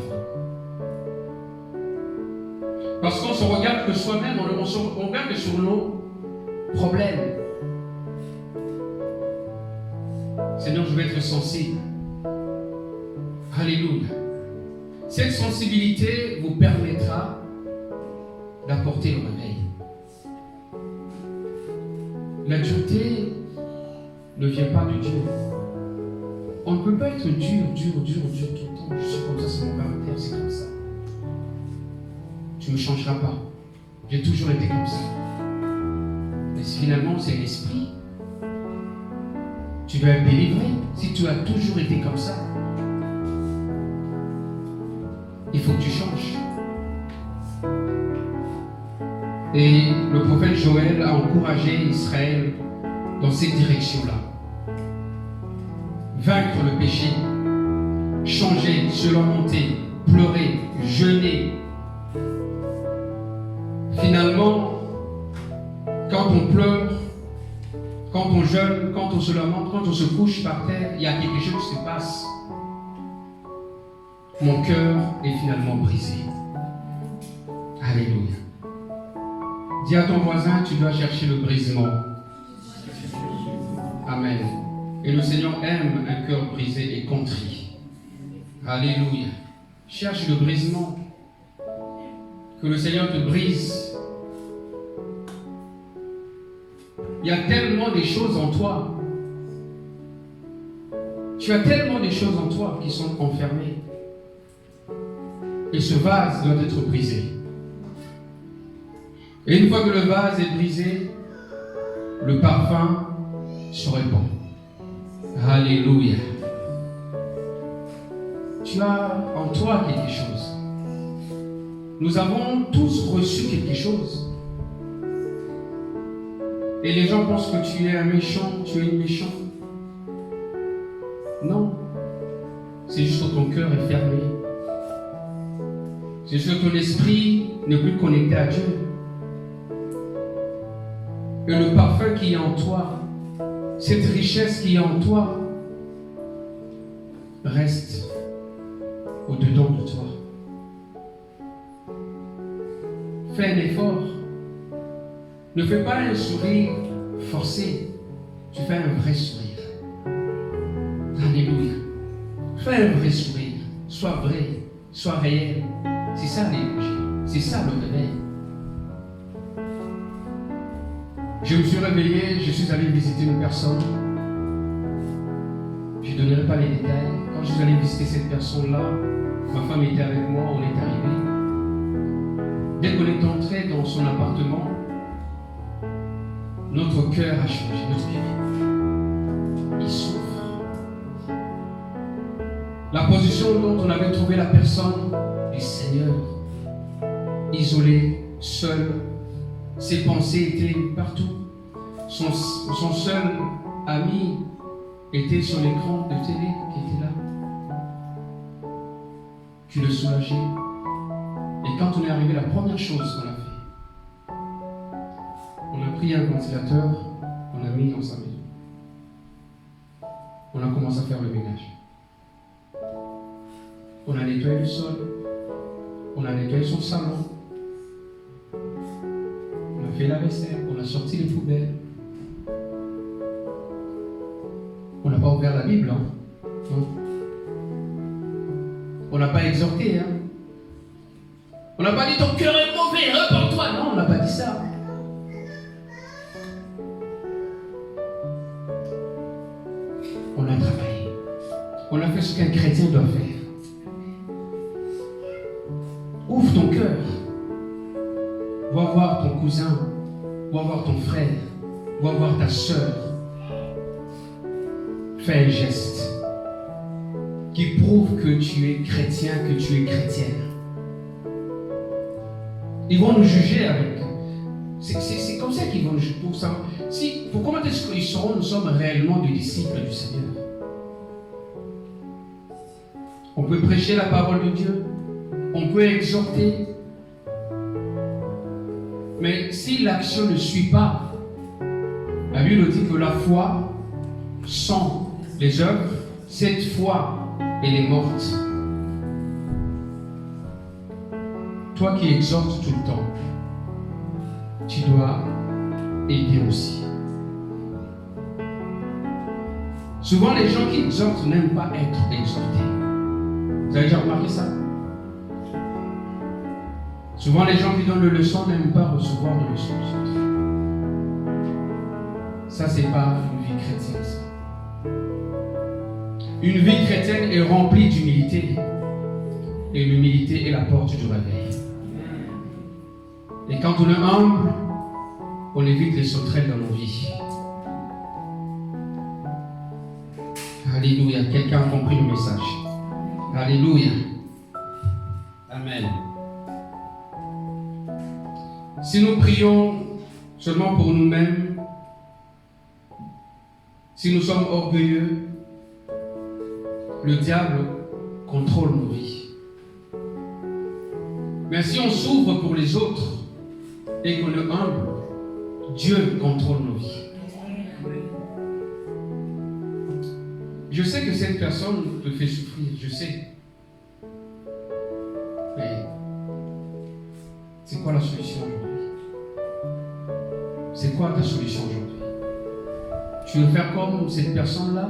Parce qu'on se regarde que soi-même, on regarde que sur nos problèmes. Seigneur, je vais être sensible. Alléluia. Cette sensibilité vous permettra d'apporter le réveil. La dureté ne vient pas de Dieu. On ne peut pas être dur tout le temps. Je suis comme ça, c'est mon caractère, c'est comme ça. Tu ne me changeras pas. J'ai toujours été comme ça. Mais finalement, c'est l'esprit. Tu dois être délivré. Si tu as toujours été comme ça, il faut que tu changes. Et le prophète Joël a encouragé Israël dans cette direction-là. Vaincre le péché, changer, se lamenter, pleurer, jeûner. Finalement, quand on pleure, quand on jeûne, quand on se lamente, quand on se couche par terre, il y a quelque chose qui se passe. Mon cœur est finalement brisé. Alléluia. Dis à ton voisin, tu dois chercher le brisement. Amen. Et le Seigneur aime un cœur brisé et contrit. Alléluia. Cherche le brisement. Que le Seigneur te brise. Il y a tellement de choses en toi. Tu as tellement de choses en toi qui sont enfermées. Et ce vase doit être brisé. Et une fois que le vase est brisé, le parfum se répand. Alléluia. Tu as en toi quelque chose. Nous avons tous reçu quelque chose. Et les gens pensent que tu es un méchant, tu es une méchante. Non. C'est juste que ton cœur est fermé. C'est juste que ton esprit n'est plus connecté à Dieu. Et le parfum qui est en toi, cette richesse qui est en toi, reste au-dedans de toi. Fais un effort. Ne fais pas un sourire forcé. Tu fais un vrai sourire. Alléluia. Fais un vrai sourire. Sois vrai. Sois réel. C'est ça l'évangile. C'est ça le réveil. Je me suis réveillé, je suis allé visiter une personne. Je ne donnerai pas les détails. Quand je suis allé visiter cette personne-là, ma femme était avec moi, on est arrivé. Dès qu'on est entré dans son appartement, notre cœur a changé, notre bébé. Il souffre. La position dont on avait trouvé la personne du Seigneur, isolé, seul, ses pensées étaient partout. Son seul ami était sur l'écran de télé qui était là, qui le soulageait. Et quand on est arrivé, la première chose qu'on a fait, on a pris un ventilateur, on a mis dans sa maison. On a commencé à faire le ménage. On a nettoyé le sol, on a nettoyé son salon, on a fait la vaisselle, on a sorti les poubelles. On n'a pas ouvert la Bible, hein? Non. On n'a pas exhorté, hein? On n'a pas dit ton cœur est mauvais, repends-toi. Non, on n'a pas dit ça. On a travaillé. On a fait ce qu'un chrétien doit faire. Ouvre ton cœur. Va voir ton cousin. Va voir ton frère. Va voir ta soeur. Fais un geste qui prouve que tu es chrétien, que tu es chrétienne. Ils vont nous juger avec. C'est comme ça qu'ils vont nous juger. Pour comment est-ce qu'ils sauront nous sommes réellement des disciples du Seigneur? On peut prêcher la parole de Dieu. On peut exhorter. Mais si l'action ne suit pas, la Bible dit que la foi, sans les œuvres, cette foi, elle est morte. Toi qui exhortes tout le temps, tu dois aider aussi. Souvent, les gens qui exhortent n'aiment pas être exhortés. Vous avez déjà remarqué ça? Souvent, les gens qui donnent des leçons n'aiment pas recevoir des leçons. Ça, c'est pas une vie chrétienne, ça. Une vie chrétienne est remplie d'humilité. Et l'humilité est la porte du réveil. Et quand on est humble, on évite les sauterelles dans nos vies. Alléluia. Quelqu'un a compris le message. Alléluia. Amen. Si nous prions seulement pour nous-mêmes, si nous sommes orgueilleux, le diable contrôle nos vies. Mais si on s'ouvre pour les autres et qu'on est humble, Dieu contrôle nos vies. Je sais que cette personne te fait souffrir, je sais. Mais c'est quoi la solution aujourd'hui? C'est quoi ta solution aujourd'hui? Tu veux faire comme cette personne-là?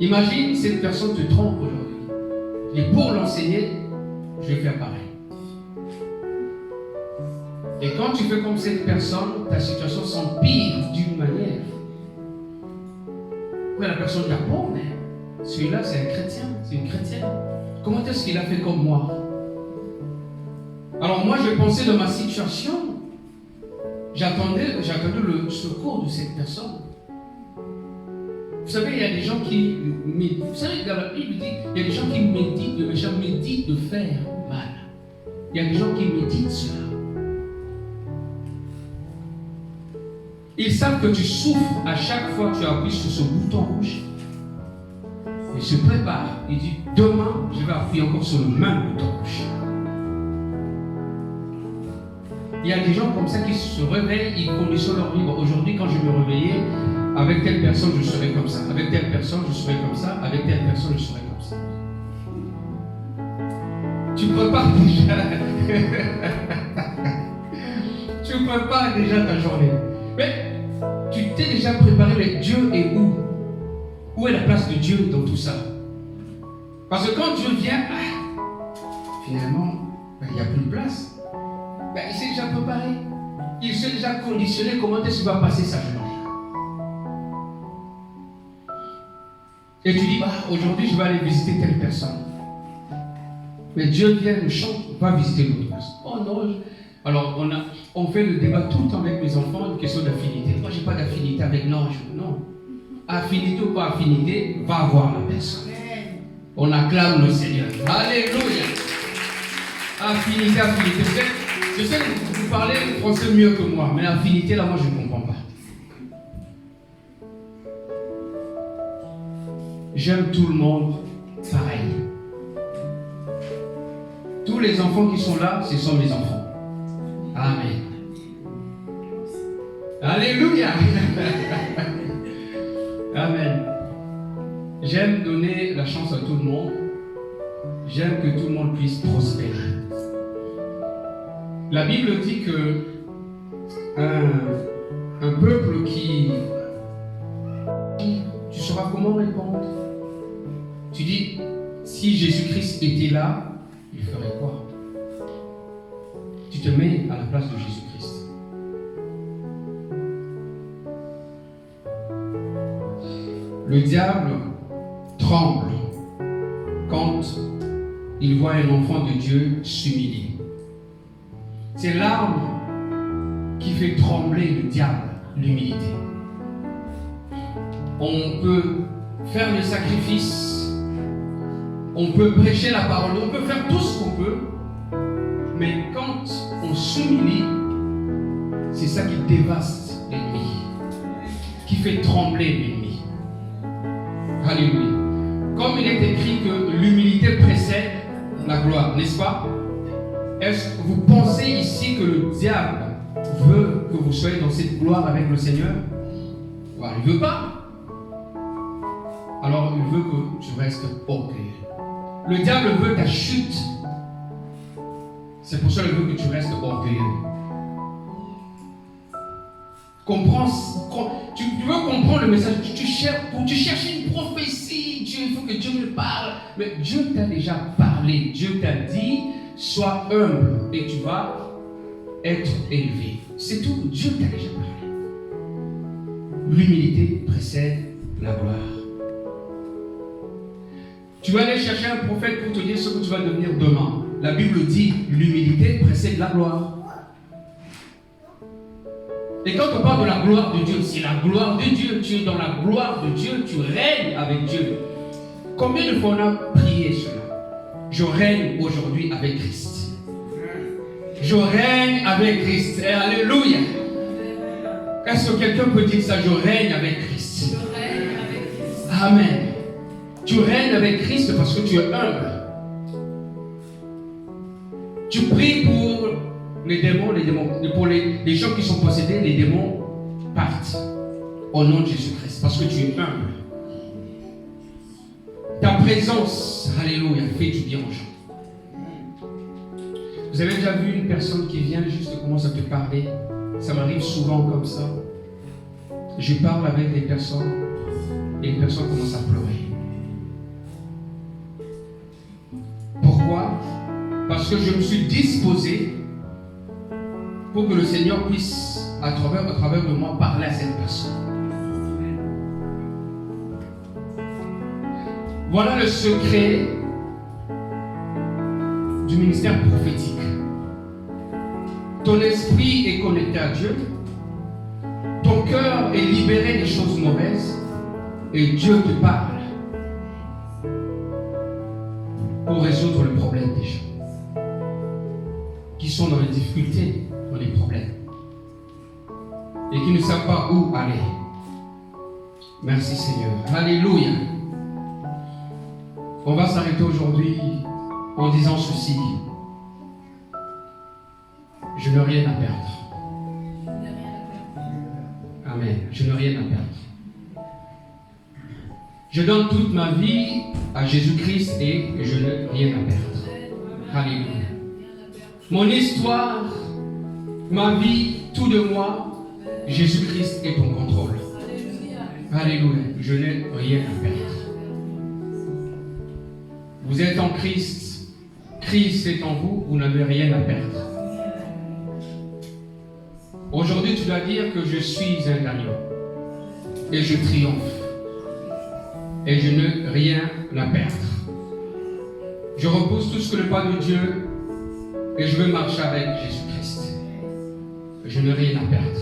Imagine, cette personne te trompe aujourd'hui. Et pour l'enseigner, je vais faire pareil. Et quand tu fais comme cette personne, ta situation s'empire d'une manière. Après, la personne dit, ah bon, mais celui-là, c'est un chrétien, c'est une chrétienne. Comment est-ce qu'il a fait comme moi? Alors moi, je pensais de ma situation. J'attendais le secours de cette personne. Vous savez, il y a des gens qui méditent. Vous savez, dans la Bible, il dit, il y a des gens qui méditent, les gens méditent de faire mal. Il y a des gens qui méditent cela. Ils savent que tu souffres à chaque fois que tu appuies sur ce bouton rouge. Ils se préparent. Ils disent, demain, je vais appuyer encore sur le même bouton rouge. Il y a des gens comme ça qui se réveillent, ils conditionnent leur vie. Aujourd'hui, quand je me réveillais, avec telle personne, je serai comme ça. Avec telle personne, je serai comme ça. Avec telle personne, je serai comme ça. Tu prépares déjà. Tu prépares déjà ta journée. Mais tu t'es déjà préparé, mais Dieu est où? Où est la place de Dieu dans tout ça? Parce que quand Dieu vient, finalement, il n'y a plus de place. Il s'est déjà préparé. Il s'est déjà conditionné comment est-ce qu'il va passer sa journée. Et tu dis, aujourd'hui je vais aller visiter telle personne. Mais Dieu vient, nous chante, va visiter l'autre personne. Oh non. Alors on fait le débat tout le temps avec mes enfants, une question d'affinité. Moi j'ai pas d'affinité avec l'ange. Non. Affinité ou pas affinité, va voir la personne. On acclame le Seigneur. Alléluia. Affinité, affinité. Je sais que vous parlez français mieux que moi, mais affinité là, moi je ne comprends pas. J'aime tout le monde pareil. Tous les enfants qui sont là, ce sont mes enfants. Amen. Alléluia. Amen. J'aime donner la chance à tout le monde. J'aime que tout le monde puisse prospérer. La Bible dit que un peuple qui... Tu sauras comment répondre. Tu dis, si Jésus-Christ était là, il ferait quoi? Tu te mets à la place de Jésus-Christ. Le diable tremble quand il voit un enfant de Dieu s'humilier. C'est l'arme qui fait trembler le diable, l'humilité. On peut faire le sacrifice, on peut prêcher la parole, on peut faire tout ce qu'on peut, mais quand on s'humilie, c'est ça qui dévaste l'ennemi, qui fait trembler l'ennemi. Alléluia. Comme il est écrit que l'humilité précède la gloire, n'est-ce pas? Est-ce que vous pensez ici que le diable veut que vous soyez dans cette gloire avec le Seigneur? Voilà, il ne veut pas. Alors il veut que tu restes orgueilleux. Le diable veut ta chute. C'est pour ça qu'il veut que tu restes orgueilleux. Tu veux comprendre le message. Tu cherches une prophétie. Il faut que Dieu me parle. Mais Dieu t'a déjà parlé. Dieu t'a dit, sois humble et tu vas être élevé. C'est tout. Dieu t'a déjà parlé. L'humilité précède la gloire. Tu vas aller chercher un prophète pour te dire ce que tu vas devenir demain. La Bible dit, l'humilité précède la gloire. Et quand on parle de la gloire de Dieu, c'est la gloire de Dieu. Tu es dans la gloire de Dieu, tu règnes avec Dieu. Combien de fois on a prié cela? Je règne aujourd'hui avec Christ. Je règne avec Christ. Et alléluia. Est-ce que quelqu'un peut dire ça? Je règne avec Christ. Je règne avec Christ. Amen. Tu règnes avec Christ parce que tu es humble. Tu pries pour les démons, pour les gens qui sont possédés, les démons partent au nom de Jésus-Christ parce que tu es humble. Ta présence, alléluia, fait du bien aux gens. Vous avez déjà vu une personne qui vient juste commence à te parler? Ça m'arrive souvent comme ça. Je parle avec les personnes et les personnes commencent à pleurer. Pourquoi? Parce que je me suis disposé pour que le Seigneur puisse, à travers de moi, parler à cette personne. Voilà le secret du ministère prophétique. Ton esprit est connecté à Dieu. Ton cœur est libéré des choses mauvaises. Et Dieu te parle pour résoudre le problème des gens qui sont dans les difficultés, dans les problèmes et qui ne savent pas où aller. Merci Seigneur. Alléluia. On va s'arrêter aujourd'hui en disant ceci. Je n'ai rien à perdre. Amen. Je n'ai rien à perdre. Je donne toute ma vie à Jésus-Christ et je n'ai rien à perdre. Alléluia. Mon histoire, ma vie, tout de moi, Jésus-Christ est en contrôle. Alléluia. Je n'ai rien à perdre. Vous êtes en Christ. Christ est en vous. Vous n'avez rien à perdre. Aujourd'hui, tu dois dire que je suis un agneau. Et je triomphe. Et je n'ai rien à perdre. Je repousse tout ce que le pas de Dieu et je veux marcher avec Jésus-Christ. Je n'ai rien à perdre.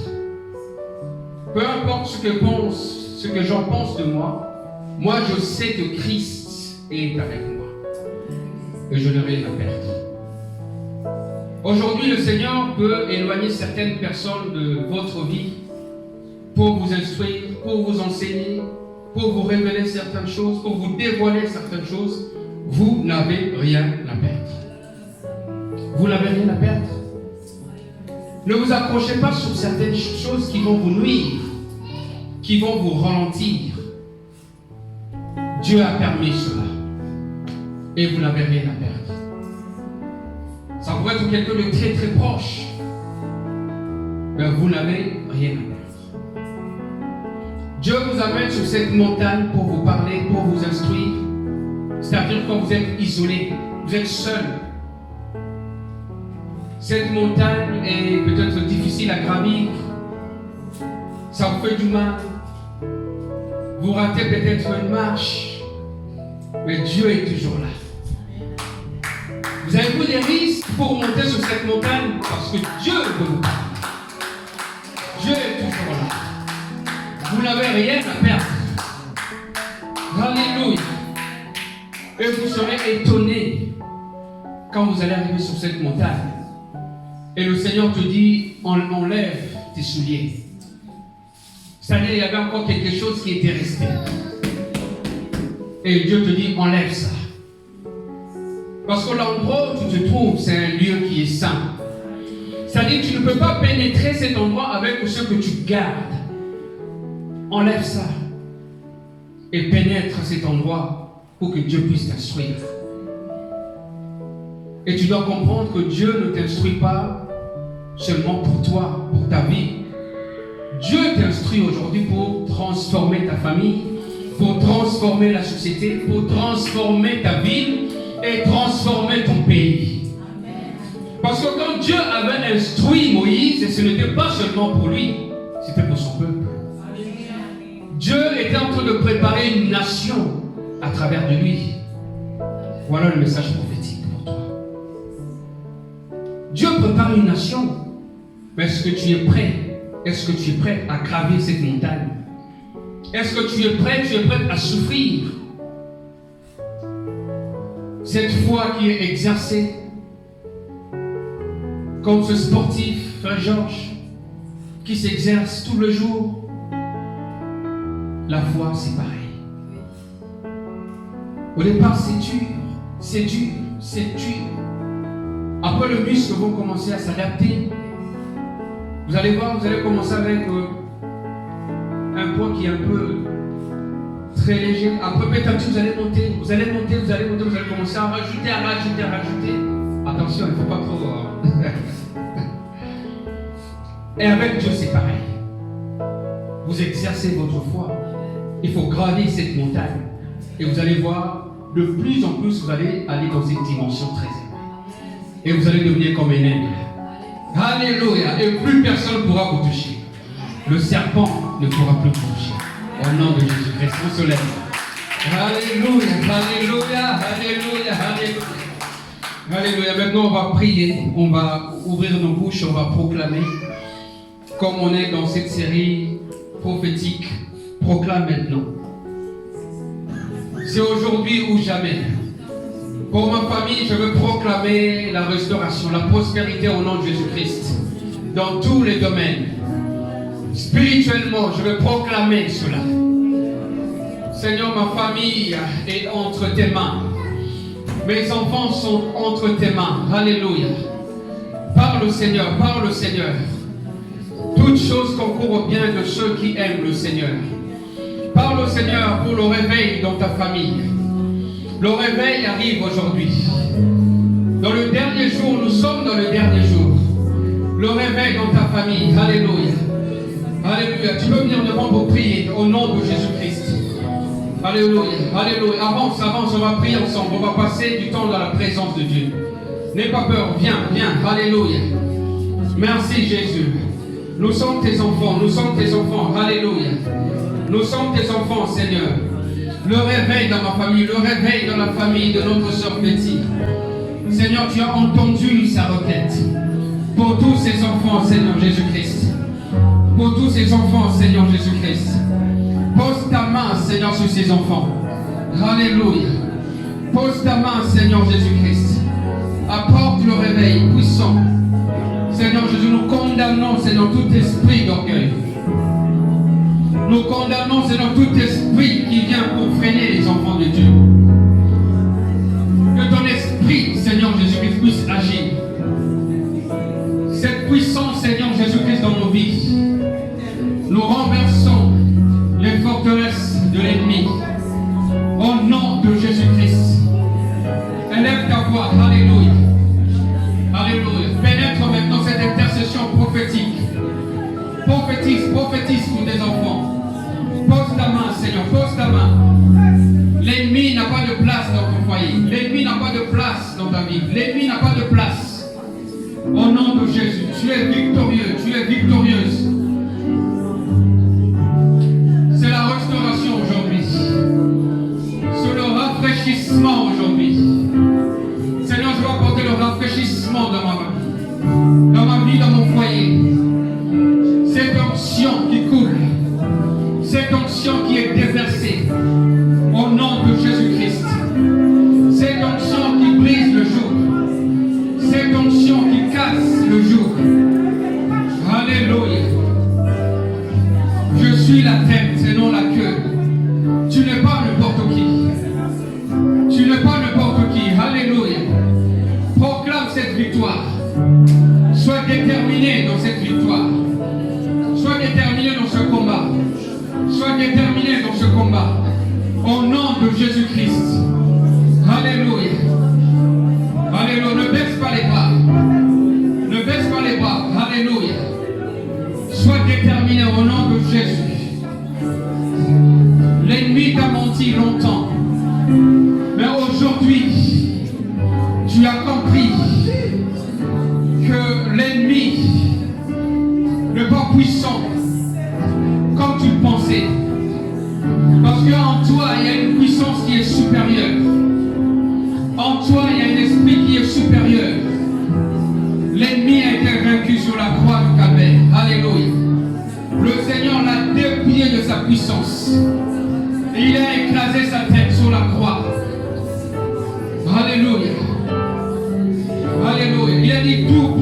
Peu importe ce que j'en pense de moi, moi je sais que Christ est avec moi. Et je n'ai rien à perdre. Aujourd'hui, le Seigneur peut éloigner certaines personnes de votre vie pour vous instruire, pour vous enseigner, pour vous révéler certaines choses, pour vous dévoiler certaines choses. Vous n'avez rien à perdre. Vous n'avez rien à perdre. Ne vous accrochez pas sur certaines choses qui vont vous nuire, qui vont vous ralentir. Dieu a permis cela. Et vous n'avez rien à perdre. Ça pourrait être quelqu'un de très très proche. Mais vous n'avez rien à perdre. Dieu vous amène sur cette montagne pour vous parler, pour vous instruire. C'est-à-dire quand vous êtes isolé, vous êtes seul. Cette montagne est peut-être difficile à gravir. Ça vous fait du mal. Vous ratez peut-être une marche. Mais Dieu est toujours là. Vous avez pris des risques pour monter sur cette montagne parce que Dieu veut vous parler. Dieu est toujours là. Vous n'avez rien à perdre. Alléluia. Et vous serez étonnés quand vous allez arriver sur cette montagne. Et le Seigneur te dit, enlève tes souliers. C'est-à-dire, il y avait encore quelque chose qui était resté. Et Dieu te dit, enlève ça. Parce que l'endroit où tu te trouves, c'est un lieu qui est saint. C'est-à-dire que tu ne peux pas pénétrer cet endroit avec ce que tu gardes. Enlève ça. Et pénètre cet endroit pour que Dieu puisse t'instruire. Et tu dois comprendre que Dieu ne t'instruit pas seulement pour toi, pour ta vie. Dieu t'instruit aujourd'hui pour transformer ta famille, pour transformer la société, pour transformer ta ville et transformer ton pays. Parce que quand Dieu avait instruit Moïse, ce n'était pas seulement pour lui, c'était pour son peuple. Dieu était en train de préparer une nation à travers de lui. Voilà le message prophétique pour toi. Dieu prépare une nation. Mais est-ce que tu es prêt? Est-ce que tu es prêt à gravir cette montagne? Est-ce que tu es prêt à souffrir cette foi qui est exercée comme ce sportif, Frère Georges, qui s'exerce tout le jour? La foi, c'est pareil. Au départ, c'est dur, c'est dur, c'est dur. Après, le muscle va commencer à s'adapter. Vous allez voir, vous allez commencer avec un poids qui est un peu très léger. Après, petit à petit, vous allez monter, vous allez commencer à rajouter. Attention, il ne faut pas trop. Et avec Dieu, c'est pareil. Vous exercez votre foi. Il faut gravir cette montagne. Et vous allez voir, de plus en plus, vous allez aller dans cette dimension très élevée. Et vous allez devenir comme un aigle. Alléluia. Et plus personne ne pourra vous toucher. Le serpent ne pourra plus vous toucher. Au nom de Jésus-Christ, on se lève. Alléluia, alléluia, alléluia, alléluia. Alléluia. Maintenant, on va prier. On va ouvrir nos bouches. On va proclamer. Comme on est dans cette série prophétique, proclame maintenant. C'est aujourd'hui ou jamais. Pour ma famille, je veux proclamer la restauration, la prospérité au nom de Jésus-Christ. Dans tous les domaines. Spirituellement, je veux proclamer cela. Seigneur, ma famille est entre tes mains. Mes enfants sont entre tes mains. Alléluia. Parle, Seigneur, parle, Seigneur. Toutes choses concourent au bien de ceux qui aiment le Seigneur. Parle au Seigneur pour le réveil dans ta famille. Le réveil arrive aujourd'hui. Dans le dernier jour, nous sommes dans le dernier jour. Le réveil dans ta famille. Alléluia. Alléluia. Tu peux venir devant pour prier au nom de Jésus-Christ. Alléluia. Alléluia. Avance, avance. On va prier ensemble. On va passer du temps dans la présence de Dieu. N'aie pas peur. Viens, viens. Alléluia. Merci Jésus. Nous sommes tes enfants. Nous sommes tes enfants. Alléluia. Nous sommes tes enfants, Seigneur. Le réveil dans ma famille, le réveil dans la famille de notre sœur Betty. Seigneur, tu as entendu sa requête. Pour tous ces enfants, Seigneur Jésus-Christ. Pour tous ces enfants, Seigneur Jésus-Christ. Pose ta main, Seigneur, sur ces enfants. Alléluia. Pose ta main, Seigneur Jésus-Christ. Apporte le réveil puissant. Seigneur Jésus, nous condamnons, Seigneur, tout esprit d'orgueil. Nous condamnons, Seigneur, tout esprit qui vient pour freiner les enfants de Dieu. Que ton esprit, Seigneur Jésus-Christ, puisse agir. Cette puissance, Seigneur Jésus-Christ, dans nos vies. Nous renversons les forteresses de l'ennemi. Au nom de Jésus-Christ. Élève ta voix. Alléluia. Alléluia. Pénètre maintenant cette intercession prophétique. Prophétise pour tes enfants. Pose ta main, Seigneur, pose ta main. L'ennemi n'a pas de place dans ton foyer. L'ennemi n'a pas de place dans ta vie. L'ennemi n'a pas de place. Au nom de Jésus, tu es victorieux, tu es victorieuse. C'est la restauration aujourd'hui. C'est le rafraîchissement aujourd'hui. Seigneur, je veux apporter le rafraîchissement dans ma vie, dans mon foyer. Cette onction qui coule. Cette onction qui est déversée au nom de Jésus-Christ. Cette onction qui brise le jour. Cette onction qui casse le jour. Alléluia. Je suis la tête et non la queue. Tu n'es pas n'importe qui. victoire. Sois déterminé dans cette victoire. Sois déterminé dans ce combat. Sois déterminé dans ce combat. Au nom de Jésus-Christ. Alléluia. Alléluia. Ne baisse pas les bras. Ne baisse pas les bras. Alléluia. Sois déterminé au nom de Jésus. L'ennemi t'a menti longtemps. Mais aujourd'hui, tu as compris que l'ennemi n'est pas puissant comme tu le pensais. Parce qu'en toi, il y a une puissance qui est supérieure. En toi, il y a un esprit qui est supérieur. L'ennemi a été vaincu sur la croix du Calvaire. Alléluia. Le Seigneur l'a dépouillé de sa puissance. Et il a écrasé sa tête sur la croix. Alléluia. Alléluia. Il a dit tout